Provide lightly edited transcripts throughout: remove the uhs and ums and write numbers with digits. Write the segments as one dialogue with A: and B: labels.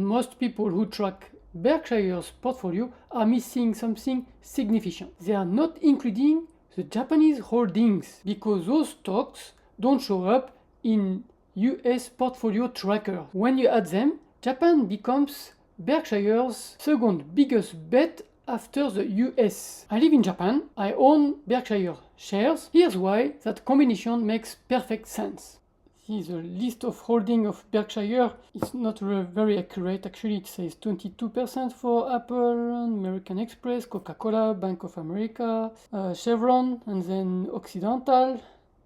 A: Most people who track Berkshire's portfolio are missing something significant. They are not including the Japanese holdings because those stocks don't show up in US portfolio tracker. When you add them, Japan becomes Berkshire's second biggest bet after the US. I live in Japan, I own Berkshire shares. Here's why that combination makes perfect sense. See, the list of holding of Berkshire is not very accurate. Actually, it says 22% for Apple, American Express, Coca-Cola, Bank of America, Chevron, and then Occidental.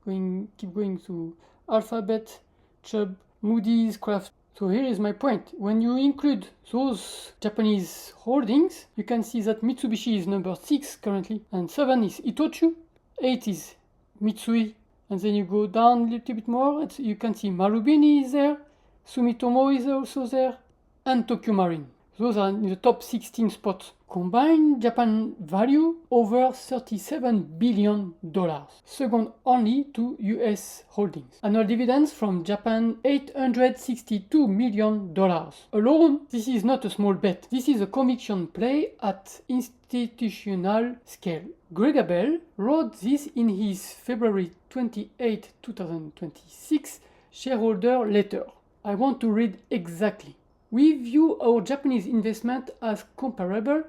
A: Keep going to Alphabet, Chubb, Moody's, Kraft. So here is my point. When you include those Japanese holdings, you can see that Mitsubishi is number 6 currently, and 7 is Itochu, 8 is Mitsui, and then you go down a little bit more, you can see Marubeni is there, Sumitomo is also there, and Tokio Marine. Those are in the top 16 spots. Combined Japan value over $37 billion, second only to US holdings. Annual dividends from Japan, $862 million. Alone, this is not a small bet. This is a conviction play at institutional scale. Greg Abel wrote this in his February 28, 2026 shareholder letter. I want to read exactly. We view our Japanese investment as comparable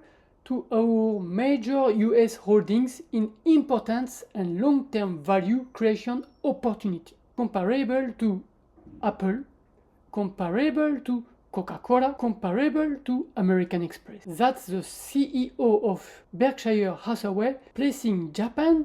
A: to our major US holdings in importance and long-term value creation opportunity. Comparable to Apple, comparable to Coca-Cola, comparable to American Express. That's the CEO of Berkshire Hathaway placing Japan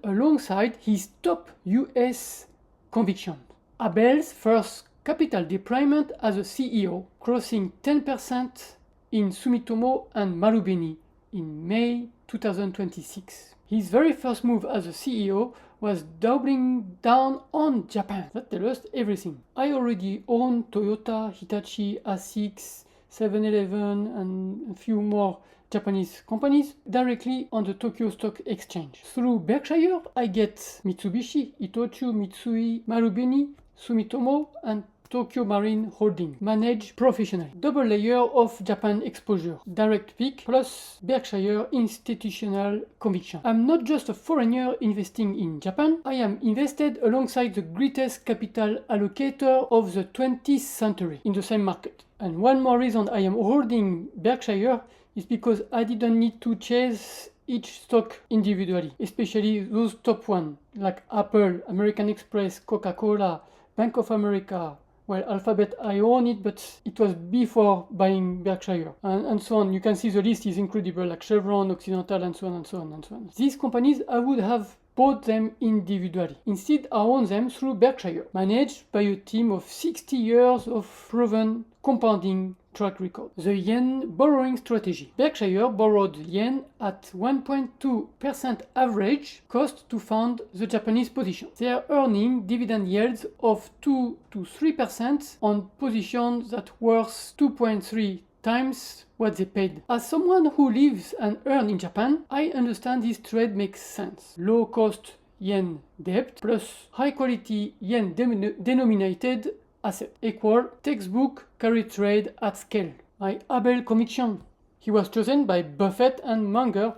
A: alongside his top US conviction. Abel's first capital deployment as a CEO, crossing 10% in Sumitomo and Marubeni in May 2026. His very first move as a CEO was doubling down on Japan. That tells us everything. I already own Toyota, Hitachi, Asics, 7-Eleven, and a few more Japanese companies directly on the Tokyo Stock Exchange. Through Berkshire, I get Mitsubishi, Itochu, Mitsui, Marubeni, Sumitomo, and Tokio Marine Holding, managed professionally. Double layer of Japan exposure, direct pick plus Berkshire institutional conviction. I'm not just a foreigner investing in Japan, I am invested alongside the greatest capital allocator of the 20th century in the same market. And one more reason I am holding Berkshire is because I didn't need to chase each stock individually, especially those top ones like Apple, American Express, Coca-Cola, Bank of America. Well, Alphabet, I own it, but it was before buying Berkshire, and so on. You can see the list is incredible, like Chevron, Occidental, and so on, and so on, and so on. These companies, I would have bought them individually. Instead, I own them through Berkshire, managed by a team of 60 years of proven compounding track record. The yen borrowing strategy. Berkshire borrowed yen at 1.2% average cost to fund the Japanese position. They are earning dividend yields of 2 to 3% on positions that worth 2.3 times what they paid. As someone who lives and earns in Japan, I understand this trade makes sense. Low cost yen debt plus high quality yen denominated asset equal textbook carry trade at scale. My Abel conviction. He was chosen by Buffett and Munger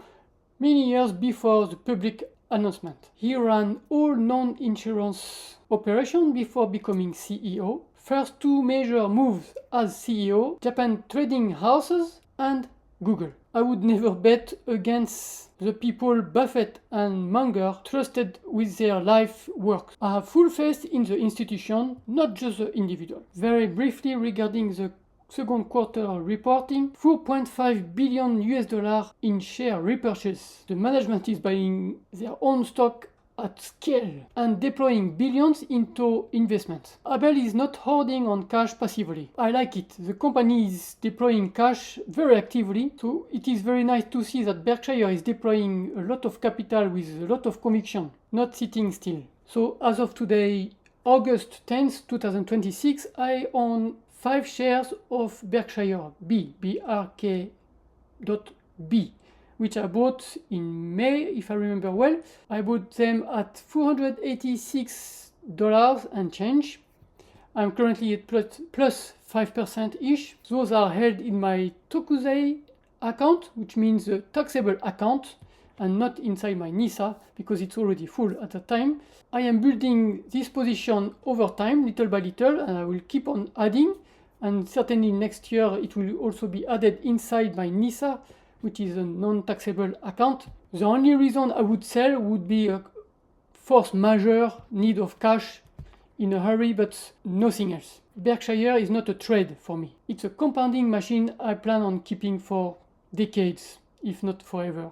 A: many years before the public announcement. He ran all non-insurance operations before becoming CEO. First two major moves as CEO, Japan Trading Houses and Google. I would never bet against the people Buffett and Munger trusted with their life work. I have full faith in the institution, not just the individual. Very briefly regarding the second quarter reporting, $4.5 billion in share repurchase. The management is buying their own stock at scale and deploying billions into investments. Abel is not hoarding on cash passively. I like it. The company is deploying cash very actively, so it is very nice to see that Berkshire is deploying a lot of capital with a lot of conviction, not sitting still. So as of today, August 10th, 2026, I own 5 shares of Berkshire.B, BRK.B, which I bought in May, if I remember well. I bought them at $486 and change. I'm currently at plus 5%-ish. Those are held in my Tokusei account, which means the taxable account, and not inside my NISA because it's already full at the time. I am building this position over time, little by little, and I will keep on adding. And certainly next year it will also be added inside my NISA, which is a non-taxable account. The only reason I would sell would be a force majeure need of cash in a hurry, but nothing else. Berkshire is not a trade for me. It's a compounding machine I plan on keeping for decades, if not forever.